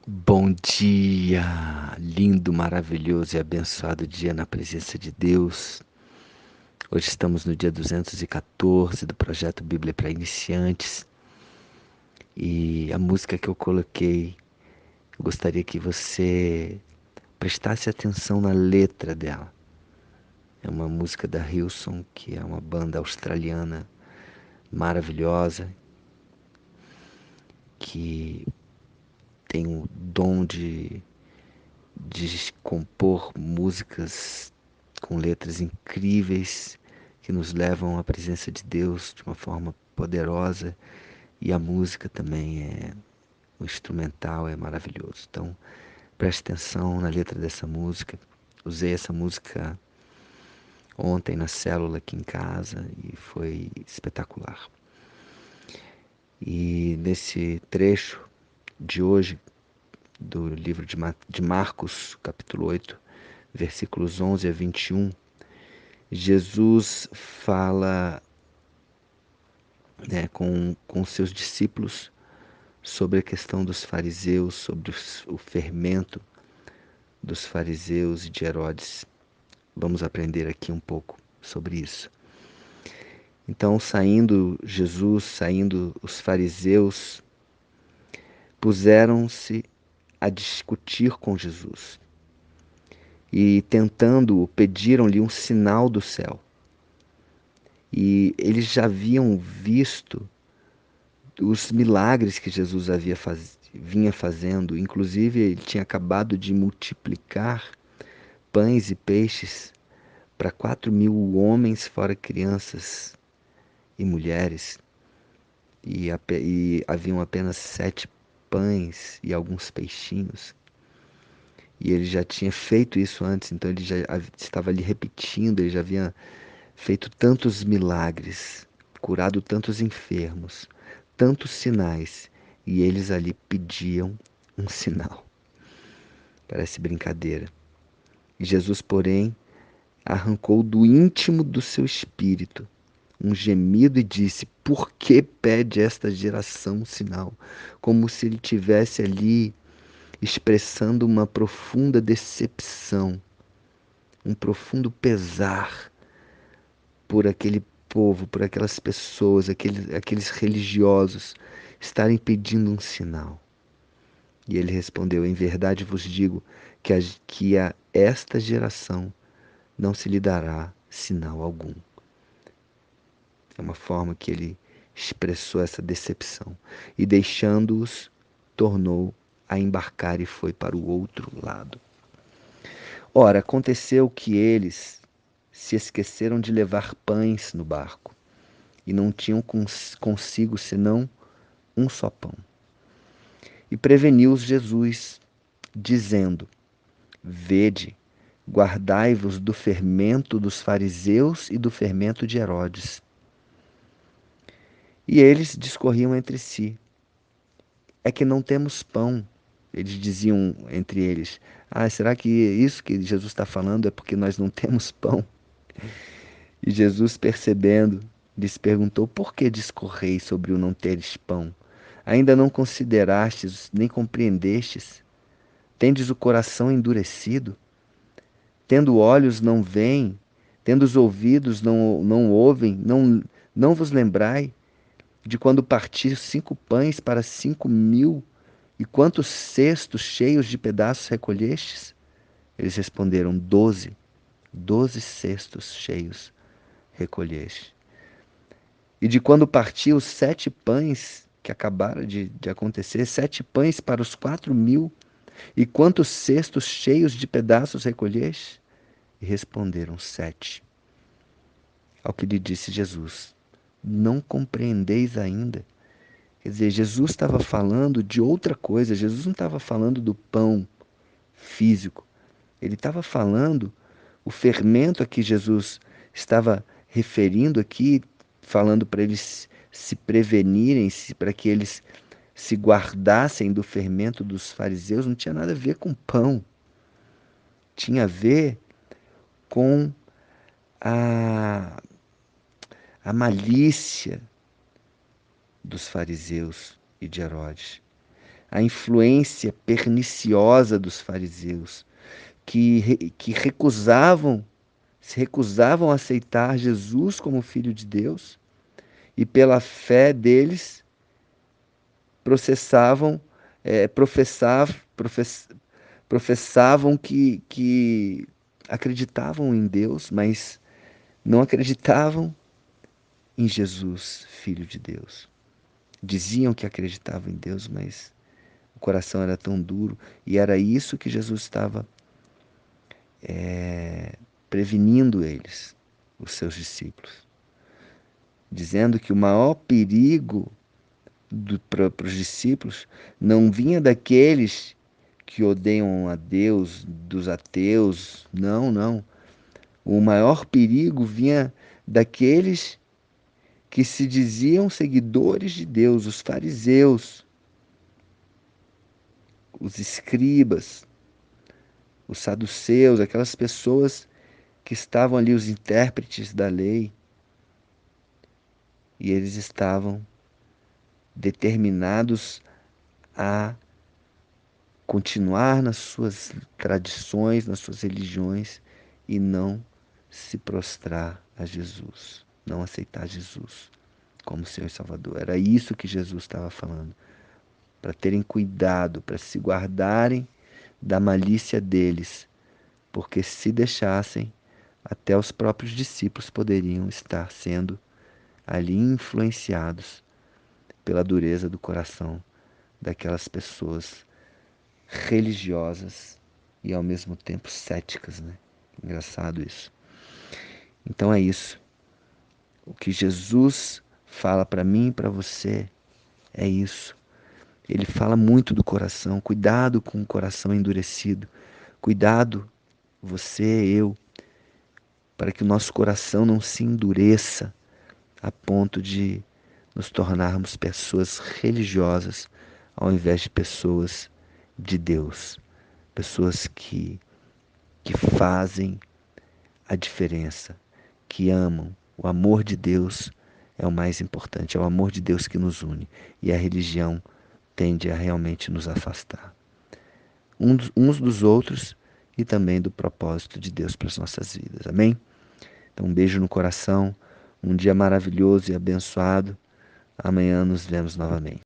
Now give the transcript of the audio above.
Bom dia! Lindo, maravilhoso e abençoado dia na presença de Deus. Hoje estamos no dia 214 do projeto Bíblia para Iniciantes e a música que eu coloquei, eu gostaria que você prestasse atenção na letra dela. É uma música da Hillsong, que é uma banda australiana maravilhosa, que tem o dom de compor músicas com letras incríveis que nos levam à presença de Deus de uma forma poderosa, e a música também o instrumental é maravilhoso. Então, preste atenção na letra dessa música. Usei essa música ontem na célula aqui em casa e foi espetacular. E nesse trecho de hoje do livro de Marcos, capítulo 8, versículos 11 a 21, Jesus fala, né, com seus discípulos sobre a questão dos fariseus, sobre o fermento dos fariseus e de Herodes. Vamos aprender aqui um pouco sobre isso. Então, saindo Jesus, saindo os fariseus, puseram-se a discutir com Jesus e, tentando-o, pediram-lhe um sinal do céu. E eles já haviam visto os milagres que Jesus vinha fazendo. Inclusive, ele tinha acabado de multiplicar pães e peixes para 4.000 homens, fora crianças e mulheres. E haviam apenas 7 pães e alguns peixinhos. E ele já tinha feito isso antes, então ele já estava ali repetindo, ele já havia feito tantos milagres, curado tantos enfermos, tantos sinais, e eles ali pediam um sinal. Parece brincadeira. E Jesus, porém, arrancou do íntimo do seu espírito um gemido e disse: Por que pede esta geração um sinal? Como se ele tivesse ali expressando uma profunda decepção, um profundo pesar por aquele povo, por aquelas pessoas, aqueles religiosos estarem pedindo um sinal. E ele respondeu: Em verdade vos digo que a esta geração não se lhe dará sinal algum. É uma forma que ele expressou essa decepção. E deixando-os, tornou a embarcar e foi para o outro lado. Ora, aconteceu que eles se esqueceram de levar pães no barco e não tinham consigo senão um só pão. E preveniu-os Jesus, dizendo: Vede, guardai-vos do fermento dos fariseus e do fermento de Herodes. E eles discorriam entre si: É que não temos pão. Eles diziam entre eles: será que isso que Jesus está falando é porque nós não temos pão? E Jesus, percebendo, lhes perguntou: Por que discorreis sobre o não teres pão? Ainda não considerastes, nem compreendestes? Tendes o coração endurecido? Tendo olhos, não veem? Tendo os ouvidos, não ouvem? Não vos lembrai de quando parti 5 pães para 5.000? E quantos cestos cheios de pedaços recolhestes? Eles responderam: 12. 12 cestos cheios recolheste. E de quando partiu os 7 pães, que acabaram de acontecer, 7 pães para os 4.000, e quantos cestos cheios de pedaços recolheste? E responderam: 7. Ao que lhe disse Jesus: Não compreendeis ainda? Quer dizer, Jesus estava falando de outra coisa. Jesus não estava falando do pão físico. Ele estava falando, o fermento a que Jesus estava referindo aqui, falando para eles se prevenirem, para que eles se guardassem do fermento dos fariseus, não tinha nada a ver com pão. Tinha a ver com a, a malícia dos fariseus e de Herodes. a influência perniciosa dos fariseus, que se recusavam a aceitar Jesus como Filho de Deus e pela fé deles processavam, professavam que acreditavam em Deus, mas não acreditavam em Jesus, Filho de Deus. Diziam que acreditavam em Deus, mas o coração era tão duro, e era isso que Jesus estava prevenindo eles, os seus discípulos, dizendo que o maior perigo para os discípulos não vinha daqueles que odeiam a Deus, dos ateus, não, não. O maior perigo vinha daqueles que se diziam seguidores de Deus, os fariseus, os escribas, os saduceus, aquelas pessoas que estavam ali, os intérpretes da lei, e eles estavam determinados a continuar nas suas tradições, nas suas religiões e não se prostrar a Jesus, não aceitar Jesus como Senhor e Salvador. Era isso que Jesus estava falando, para terem cuidado, para se guardarem da malícia deles, porque se deixassem, até os próprios discípulos poderiam estar sendo ali influenciados pela dureza do coração daquelas pessoas religiosas e ao mesmo tempo céticas, né? Engraçado isso. Então é isso. O que Jesus fala para mim e para você é isso. Ele fala muito do coração. Cuidado com o coração endurecido. Cuidado, você, eu, para que o nosso coração não se endureça a ponto de nos tornarmos pessoas religiosas ao invés de pessoas de Deus. Pessoas que fazem a diferença, que amam. O amor de Deus é o mais importante, é o amor de Deus que nos une. E a religião tende a realmente nos afastar uns dos outros e também do propósito de Deus para as nossas vidas. Amém? Então, um beijo no coração, um dia maravilhoso e abençoado. Amanhã nos vemos novamente.